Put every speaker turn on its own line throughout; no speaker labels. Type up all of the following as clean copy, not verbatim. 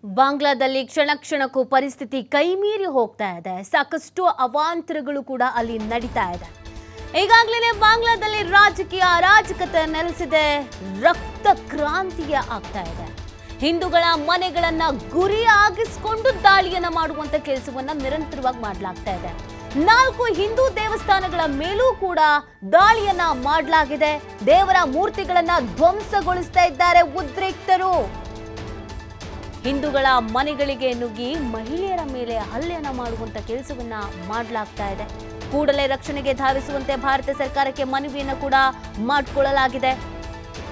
ಬಾಂಗ್ಲಾದಲ್ಲಿ ಕ್ಷಣ ಕ್ಷಣಕ್ಕೂ ಪರಿಸ್ಥಿತಿ ಕೈಮೀರಿ ಹೋಗ್ತಾ ಇದೆ. ಸಾಕಷ್ಟು ಅವಾಂತರಗಳು ಕೂಡ ಅಲ್ಲಿ ನಡೀತಾ ಇದೆ. ಈಗಾಗಲೇ ಬಾಂಗ್ಲಾದಲ್ಲಿ ರಾಜಕೀಯ ಅರಾಜಕತೆ ನೆಲೆಸಿದೆ. ರಕ್ತ ಕ್ರಾಂತಿಯ ಆಗ್ತಾ ಇದೆ. ಹಿಂದೂಗಳ ಮನೆಗಳನ್ನ ಗುರಿಯಾಗಿಸಿಕೊಂಡು ದಾಳಿಯನ್ನ ಮಾಡುವಂತ ಕೆಲಸವನ್ನ ನಿರಂತರವಾಗಿ ಮಾಡಲಾಗ್ತಾ ಇದೆ. 4 ಹಿಂದೂ ದೇವಸ್ಥಾನಗಳ ಮೇಲೂ ಕೂಡ ದಾಳಿಯನ್ನ ಮಾಡಲಾಗಿದೆ. ದೇವರ ಮೂರ್ತಿಗಳನ್ನ ಧ್ವಂಸಗೊಳಿಸ್ತಾ ಇದ್ದಾರೆ ಉದ್ರಿಕ್ತರು. ಹಿಂದೂಗಳ ಮನೆಗಳಿಗೆ ನುಗ್ಗಿ ಮಹಿಳೆಯರ ಮೇಲೆ ಹಲ್ಲೆಯನ್ನ ಮಾಡುವಂತ ಕೆಲಸವನ್ನ ಮಾಡಲಾಗ್ತಾ ಇದೆ. ಕೂಡಲೇ ರಕ್ಷಣೆಗೆ ಧಾವಿಸುವಂತೆ ಭಾರತ ಸರ್ಕಾರಕ್ಕೆ ಮನವಿಯನ್ನು ಕೂಡ ಮಾಡಿಕೊಳ್ಳಲಾಗಿದೆ.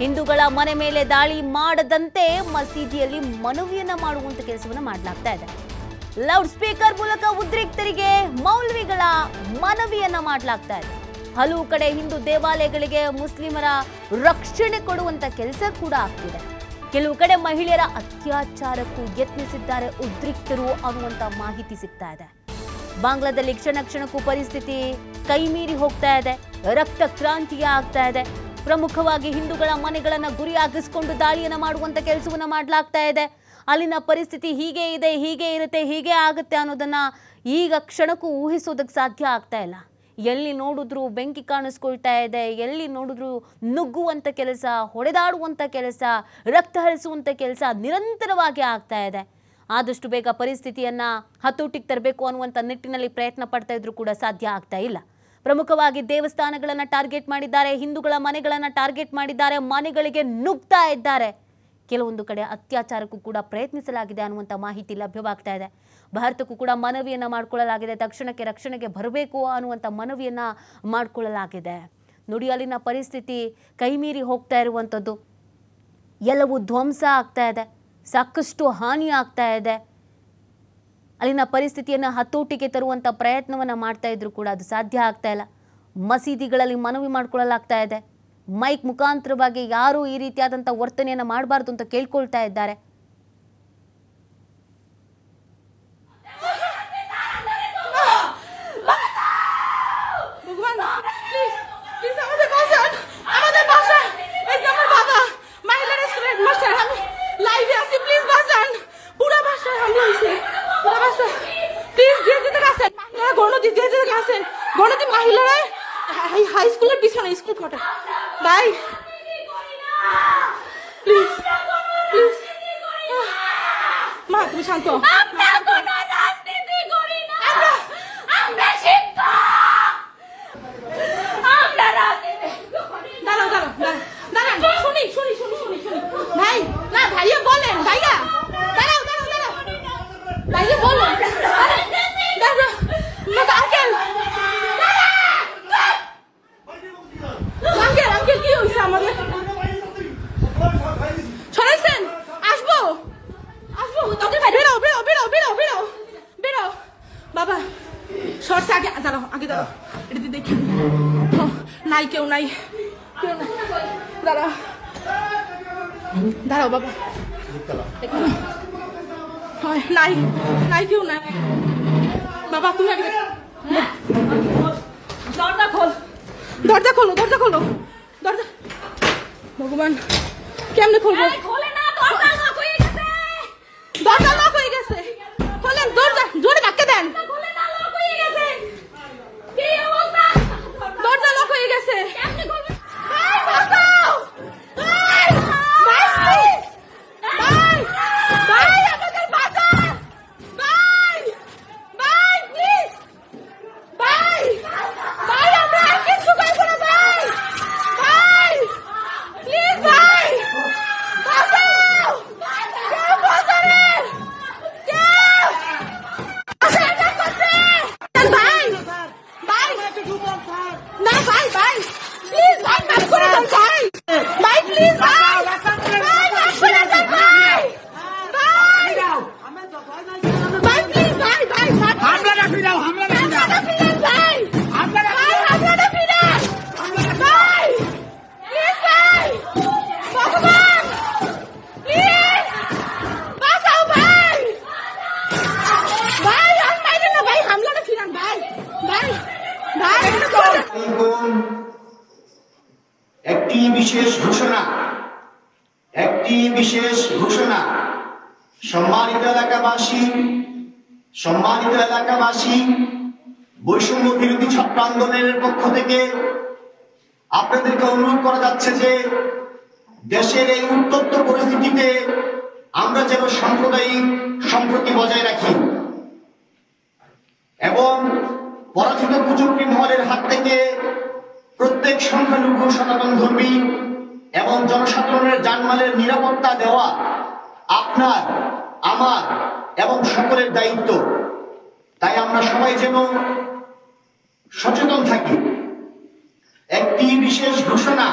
ಹಿಂದೂಗಳ ಮನೆ ಮೇಲೆ ದಾಳಿ ಮಾಡದಂತೆ ಮಸೀದಿಯಲ್ಲಿ ಮನವಿಯನ್ನ ಮಾಡುವಂತ ಕೆಲಸವನ್ನ ಮಾಡಲಾಗ್ತಾ ಇದೆ. ಲೌಡ್ ಸ್ಪೀಕರ್ ಮೂಲಕ ಉದ್ರಿಕ್ತರಿಗೆ ಮೌಲ್ವಿಗಳ ಮನವಿಯನ್ನ ಮಾಡಲಾಗ್ತಾ ಇದೆ. ಹಲವು ಕಡೆ ಹಿಂದೂ ದೇವಾಲಯಗಳಿಗೆ ಮುಸ್ಲಿಮರ ರಕ್ಷಣೆ ಕೊಡುವಂತ ಕೆಲಸ ಕೂಡ ಆಗ್ತಿದೆ. ಕೆಲವು ಕಡೆ ಮಹಿಳೆಯರ ಅತ್ಯಾಚಾರಕ್ಕೂ ಯತ್ನಿಸಿದ್ದಾರೆ ಉದ್ರಿಕ್ತರು ಅನ್ನುವಂತ ಮಾಹಿತಿ ಸಿಗ್ತಾ ಇದೆ. ಬಾಂಗ್ಲಾದಲ್ಲಿ ಕ್ಷಣ ಕ್ಷಣಕ್ಕೂ ಪರಿಸ್ಥಿತಿ ಕೈಮೀರಿ ಹೋಗ್ತಾ ಇದೆ. ರಕ್ತ ಕ್ರಾಂತಿಯ ಆಗ್ತಾ ಇದೆ. ಪ್ರಮುಖವಾಗಿ ಹಿಂದೂಗಳ ಮನೆಗಳನ್ನ ಗುರಿಯಾಗಿಸಿಕೊಂಡು ದಾಳಿಯನ್ನ ಮಾಡುವಂತ ಕೆಲಸವನ್ನ ಮಾಡಲಾಗ್ತಾ ಇದೆ. ಅಲ್ಲಿನ ಪರಿಸ್ಥಿತಿ ಹೀಗೆ ಇದೆ, ಹೀಗೆ ಇರುತ್ತೆ, ಹೀಗೆ ಆಗುತ್ತೆ ಅನ್ನೋದನ್ನ ಈಗ ಕ್ಷಣಕ್ಕೂ ಊಹಿಸೋದಕ್ಕೆ ಸಾಧ್ಯ ಆಗ್ತಾ ಇಲ್ಲ. ಎಲ್ಲಿ ನೋಡಿದ್ರು ಬೆಂಕಿ ಕಾಣಿಸ್ಕೊಳ್ತಾ ಇದೆ. ಎಲ್ಲಿ ನೋಡಿದ್ರು ನುಗ್ಗುವಂತ ಕೆಲಸ, ಹೊಡೆದಾಡುವಂತ ಕೆಲಸ, ರಕ್ತ ಹರಿಸುವಂತ ಕೆಲಸ ನಿರಂತರವಾಗಿ ಆಗ್ತಾ ಇದೆ. ಆದಷ್ಟು ಬೇಗ ಪರಿಸ್ಥಿತಿಯನ್ನ ಹತೋಟಿಗೆ ತರಬೇಕು ಅನ್ನುವಂಥ ನಿಟ್ಟಿನಲ್ಲಿ ಪ್ರಯತ್ನ ಪಡ್ತಾ ಇದ್ರು ಕೂಡ ಸಾಧ್ಯ ಆಗ್ತಾ ಇಲ್ಲ. ಪ್ರಮುಖವಾಗಿ ದೇವಸ್ಥಾನಗಳನ್ನ ಟಾರ್ಗೆಟ್ ಮಾಡಿದ್ದಾರೆ. ಹಿಂದೂಗಳ ಮನೆಗಳನ್ನ ಟಾರ್ಗೆಟ್ ಮಾಡಿದ್ದಾರೆ. ಮನೆಗಳಿಗೆ ನುಗ್ತಾ ಇದ್ದಾರೆ. ಕೆಲವೊಂದು ಕಡೆ ಅತ್ಯಾಚಾರಕ್ಕೂ ಕೂಡ ಪ್ರಯತ್ನಿಸಲಾಗಿದೆ ಅನ್ನುವಂಥ ಮಾಹಿತಿ ಲಭ್ಯವಾಗ್ತಾ ಇದೆ. ಭಾರತಕ್ಕೂ ಕೂಡ ಮನವಿಯನ್ನ ಮಾಡಿಕೊಳ್ಳಲಾಗಿದೆ. ತಕ್ಷಣಕ್ಕೆ ರಕ್ಷಣೆಗೆ ಬರಬೇಕು ಅನ್ನುವಂಥ ಮನವಿಯನ್ನ ಮಾಡಿಕೊಳ್ಳಲಾಗಿದೆ. ನೋಡಿ, ಅಲ್ಲಿನ ಪರಿಸ್ಥಿತಿ ಕೈಮೀರಿ ಹೋಗ್ತಾ ಇರುವಂಥದ್ದು. ಎಲ್ಲವೂ ಧ್ವಂಸ ಆಗ್ತಾ ಇದೆ. ಸಾಕಷ್ಟು ಹಾನಿ ಆಗ್ತಾ ಇದೆ. ಅಲ್ಲಿನ ಪರಿಸ್ಥಿತಿಯನ್ನು ಹತೋಟಿಗೆ ತರುವಂಥ ಪ್ರಯತ್ನವನ್ನು ಮಾಡ್ತಾ ಇದ್ರು ಕೂಡ ಅದು ಸಾಧ್ಯ ಆಗ್ತಾ ಇಲ್ಲ. ಮಸೀದಿಗಳಲ್ಲಿ ಮನವಿ ಮಾಡಿಕೊಳ್ಳಲಾಗ್ತಾ ಇದೆ. ಮೈಕ್ ಮುಖಾಂತರವಾಗಿ ಯಾರೂ ಈ ರೀತಿಯಾದಂಥ ವರ್ತನೆಯನ್ನು ಮಾಡಬಾರ್ದು ಅಂತ ಕೇಳ್ಕೊಳ್ತಾ ಇದ್ದಾರೆ.
হাই স্কুলের পিছনে স্কুল কোটা ভাই প্লিজ প্লিজ মা তুমি শান্ত আমরা কোনো রাজনীতি করি না আমরা শিক্ষক আমরা রাজনীতি করি না দাঁড়াও দাঁড়াও শুনি ভাই না ভাইয়া বলেন ভাইয়া দাঁড়াও ভাইয়া বলেন দাঁড়াও আঙ্কেল বাবা শর্টস আগে দাঁড়াও এটা দেখি নাই কেউ নাই দাঁড়াও বাবা নাই কেউ নাই বাবা তুমি আগে দরজা খোলো দরজা ভগবান কেমনে খুলবো? দরজা লক হয়ে গেছে খোলেন দরজা জোরে ধাক্কা দেন। দরজা লক হয়ে গেছে
একটি বিশেষ ঘোষণা সম্মানিত এলাকাবাসী, বৈষম্য বিরোধী ছাত্র আন্দোলনের পক্ষ থেকে আপনাদেরকে অনুরোধ করা যাচ্ছে যে দেশের এই উত্তপ্ত পরিস্থিতিতে আমরা যেন সাম্প্রদায়িক সম্প্রীতি বজায় রাখি এবং পরাজিত কুচক্রী মহলের হাত থেকে প্রত্যেক সংখ্যালঘু সনাতন ধর্মী এবং জনসাধারণের জানমালের নিরাপত্তা দেওয়া আপনার, আমার এবং সকলের দায়িত্ব। তাই আমরা সবাই যেন সচেতন থাকি। একটি বিশেষ ঘোষণা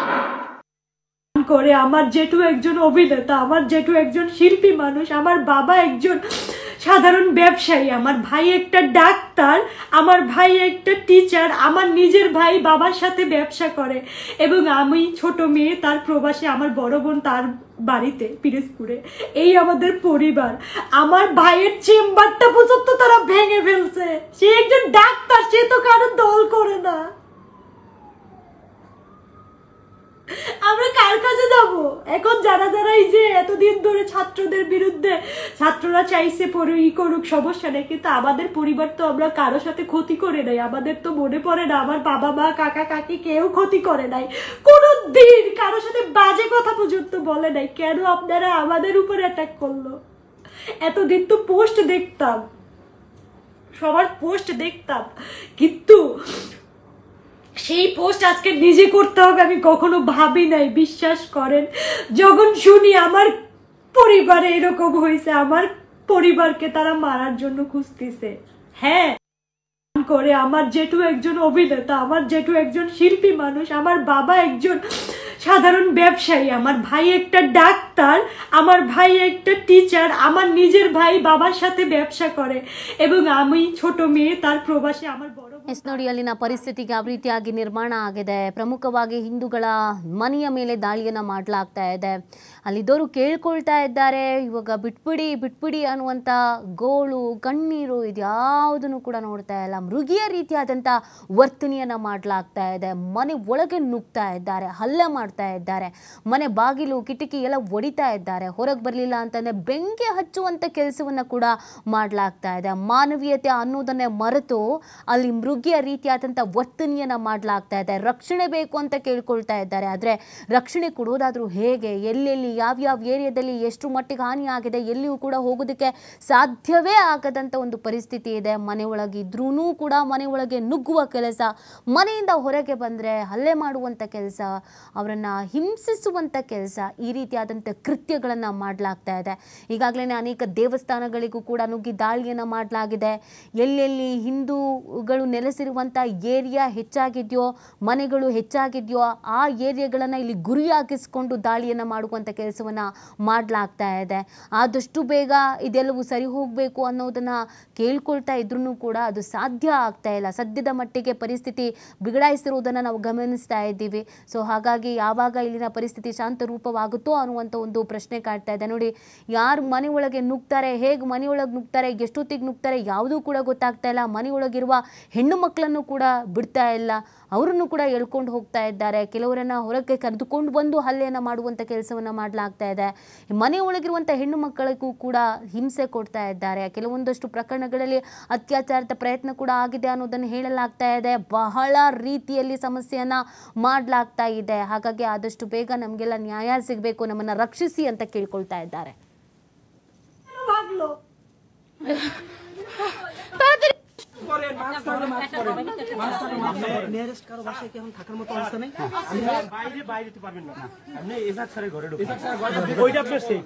করে আমার জেঠু একজন অভিনেতা, আমার জেঠু একজন শিল্পী মানুষ, আমার বাবা একজন সাধারণ ব্যবসায়ী, আমার ভাই একটা ডাক্তার, আমার ভাই একটা টিচার, আমার নিজের ভাই বাবার সাথে ব্যবসা করে এবং আমি ছোট মেয়ে, তার প্রবাসে, আমার বড় বোন তার বাড়িতে পিরোজপুরে। এই আমাদের পরিবার। আমার ভাইয়ের চেম্বারটা পর্যন্ত তারা ভেঙে ফেলছে। সে একজন ডাক্তার, সে তো কারো দল করে না। আমরা কার কাছে যাব এখন? যারা এই যে এতদিন ধরে ছাত্রদের বিরুদ্ধে ছাত্ররা চাইছে করুক, সমস্যা নেই, কিন্তু আমাদের পরিবার তো আমরা কারোর সাথে ক্ষতি করে নাই। আমাদের তো মনে পড়ে না আমার বাবা মা কাকা কাকি কেউ ক্ষতি করে নাই, কোনো দিন কারোর সাথে বাজে কথা পর্যন্ত বলে নাই। কেন আপনারা আমাদের উপর অ্যাটাক করলো? এতদিন তো পোস্ট দেখতাম, সবার পোস্ট দেখতাম, কিন্তু সেই পোস্ট আজকে নিজে করতে হবে আমি কখনো ভাবি নাই। বিশ্বাস করেন, যখন শুনি আমার পরিবারে এরকম হয়েছে, আমার পরিবারকে তারা মারার জন্য খুঁজতেছে। হ্যাঁ, করে আমার জেঠু একজন অভিনেতা, আমার জেঠু একজন শিল্পী মানুষ, আমার বাবা একজন সাধারণ ব্যবসায়ী, আমার ভাই একটা ডাক্তার, আমার ভাই একটা टीचर, আমার নিজের ভাই বাবার সাথে ব্যবসা করে এবং আমি ছোট মেয়ে, তার প্রবাসে আমার বড়।
ಎಸ್ ನೋಡಿ, ಅಲ್ಲಿನ ಪರಿಸ್ಥಿತಿಗೆ ಯಾವ ರೀತಿಯಾಗಿ ನಿರ್ಮಾಣ ಆಗಿದೆ. ಪ್ರಮುಖವಾಗಿ ಹಿಂದೂಗಳ ಮನೆಯ ಮೇಲೆ ದಾಳಿಯನ್ನು ಮಾಡಲಾಗ್ತಾ ಇದೆ. ಅಲ್ಲಿದ್ದವರು ಕೇಳ್ಕೊಳ್ತಾ ಇದ್ದಾರೆ, ಇವಾಗ ಬಿಟ್ಬಿಡಿ ಅನ್ನುವಂಥ ಗೋಳು, ಕಣ್ಣೀರು ಇದ್ಯಾವುದನ್ನು ಕೂಡ ನೋಡ್ತಾ ಇಲ್ಲ. ಮೃಗೀಯ ರೀತಿಯಾದಂಥ ವರ್ತನೆಯನ್ನು ಮಾಡಲಾಗ್ತಾ ಇದೆ. ಮನೆ ಒಳಗೆ ನುಗ್ತಾ ಇದ್ದಾರೆ, ಹಲ್ಲೆ ಮಾಡ್ತಾ ಇದ್ದಾರೆ, ಮನೆ ಬಾಗಿಲು ಕಿಟಕಿ ಎಲ್ಲ ಒಡಿತಾ ಇದ್ದಾರೆ. ಹೊರಗೆ ಬರಲಿಲ್ಲ ಅಂತಂದರೆ ಬೆಂಕಿ ಹಚ್ಚುವಂಥ ಕೆಲಸವನ್ನು ಕೂಡ ಮಾಡಲಾಗ್ತಾ ಇದೆ. ಮಾನವೀಯತೆ ಅನ್ನೋದನ್ನೇ ಮರೆತು ಅಲ್ಲಿ ಮೃಗೀಯ ರೀತಿಯಾದಂಥ ವರ್ತನೆಯನ್ನು ಮಾಡಲಾಗ್ತಾ ಇದೆ. ರಕ್ಷಣೆ ಬೇಕು ಅಂತ ಕೇಳ್ಕೊಳ್ತಾ ಇದ್ದಾರೆ. ಆದರೆ ರಕ್ಷಣೆ ಕೊಡೋದಾದರೂ ಹೇಗೆ? ಎಲ್ಲೆಲ್ಲಿ ಯಾವ್ಯಾವ ಏರಿಯಾದಲ್ಲಿ ಎಷ್ಟು ಮಟ್ಟಿಗೆ ಹಾನಿ ಆಗಿದೆ, ಎಲ್ಲಿಯೂ ಕೂಡ ಹೋಗೋದಕ್ಕೆ ಸಾಧ್ಯವೇ ಆಗದಂಥ ಒಂದು ಪರಿಸ್ಥಿತಿ ಇದೆ. ಮನೆ ಒಳಗಿದ್ರೂ ಕೂಡ ಮನೆ ಒಳಗೆ ನುಗ್ಗುವ ಕೆಲಸ, ಮನೆಯಿಂದ ಹೊರಗೆ ಬಂದರೆ ಹಲ್ಲೆ ಮಾಡುವಂಥ ಕೆಲಸ, ಅವರನ್ನು ಹಿಂಸಿಸುವಂಥ ಕೆಲಸ, ಈ ರೀತಿಯಾದಂಥ ಕೃತ್ಯಗಳನ್ನು ಮಾಡಲಾಗ್ತಾ ಇದೆ. ಈಗಾಗಲೇ ಅನೇಕ ದೇವಸ್ಥಾನಗಳಿಗೂ ಕೂಡ ನುಗ್ಗಿ ದಾಳಿಯನ್ನು ಮಾಡಲಾಗಿದೆ. ಎಲ್ಲೆಲ್ಲಿ ಹಿಂದೂಗಳು ನೆಲೆಸಿರುವಂಥ ಏರಿಯಾ ಹೆಚ್ಚಾಗಿದೆಯೋ, ಮನೆಗಳು ಹೆಚ್ಚಾಗಿದೆಯೋ, ಆ ಏರಿಯಾಗಳನ್ನು ಇಲ್ಲಿ ಗುರಿಯಾಗಿಸ್ಕೊಂಡು ದಾಳಿಯನ್ನು ಮಾಡುವಂಥ ಕೆಲಸವನ್ನು ಮಾಡಲಾಗ್ತಾ ಇದೆ. ಆದಷ್ಟು ಬೇಗ ಇದೆಲ್ಲವೂ ಸರಿ ಹೋಗಬೇಕು ಅನ್ನೋದನ್ನು ಕೇಳ್ಕೊಳ್ತಾ ಇದ್ರೂ ಕೂಡ ಅದು ಸಾಧ್ಯ ಆಗ್ತಾ ಇಲ್ಲ. ಸದ್ಯದ ಮಟ್ಟಿಗೆ ಪರಿಸ್ಥಿತಿ ಬಿಗಡಾಯಿಸಿರುವುದನ್ನು ನಾವು ಗಮನಿಸ್ತಾ ಇದ್ದೀವಿ. ಸೊ ಹಾಗಾಗಿ ಯಾವಾಗ ಇಲ್ಲಿನ ಪರಿಸ್ಥಿತಿ ಶಾಂತರೂಪವಾಗುತ್ತೋ ಅನ್ನುವಂಥ ಒಂದು ಪ್ರಶ್ನೆ ಕಾಡ್ತಾ ಇದೆ. ನೋಡಿ, ಯಾರು ಮನೆ ಒಳಗೆ ನುಗ್ತಾರೆ, ಹೇಗೆ ಮನೆಯೊಳಗೆ ನುಗ್ತಾರೆ, ಎಷ್ಟೊತ್ತಿಗೆ ನುಗ್ತಾರೆ, ಯಾವುದೂ ಕೂಡ ಗೊತ್ತಾಗ್ತಾ ಇಲ್ಲ. ಮನೆಯೊಳಗಿರುವ ಹೆಣ್ಣು ಮಕ್ಕಳನ್ನು ಕೂಡ ಬಿಡ್ತಾ ಇಲ್ಲ, ಅವರನ್ನು ಕೂಡ ಎಳ್ಕೊಂಡು ಹೋಗ್ತಾ ಇದ್ದಾರೆ. ಕೆಲವರನ್ನು ಹೊರಗೆ ಕರೆದುಕೊಂಡು ಬಂದು ಹಲ್ಲೆಯನ್ನು ಮಾಡುವಂಥ ಕೆಲಸವನ್ನು ಮಾಡಲಾಗ್ತಾ ಇದೆ. ಮನೆ ಒಳಗಿರುವಂಥ ಹೆಣ್ಣು ಮಕ್ಕಳಿಗೂ ಕೂಡ ಹಿಂಸೆ ಕೊಡ್ತಾ ಇದ್ದಾರೆ. ಕೆಲವೊಂದಷ್ಟು ಪ್ರಕರಣಗಳಲ್ಲಿ ಅತ್ಯಾಚಾರದ ಪ್ರಯತ್ನ ಕೂಡ ಆಗಿದೆ ಅನ್ನೋದನ್ನು ಹೇಳಲಾಗ್ತಾ ಇದೆ. ಬಹಳ ರೀತಿಯಲ್ಲಿ ಸಮಸ್ಯೆಯನ್ನು ಮಾಡಲಾಗ್ತಾ ಇದೆ. ಹಾಗಾಗಿ ಆದಷ್ಟು ಬೇಗ ನಮಗೆಲ್ಲ ನ್ಯಾಯ ಸಿಗಬೇಕು, ನಮ್ಮನ್ನು ರಕ್ಷಿಸಿ ಅಂತ ಕೇಳ್ಕೊಳ್ತಾ ಇದ್ದಾರೆ.
নিয়ারেস্ট কারো বাসায় কি এখন থাকার মতো অবস্থা নেই? বাইরে বাইরে পারবেন না, আপনি এজাক স্যারের ঘরে ঢুকবেন, ওইটা আপনার সেফ।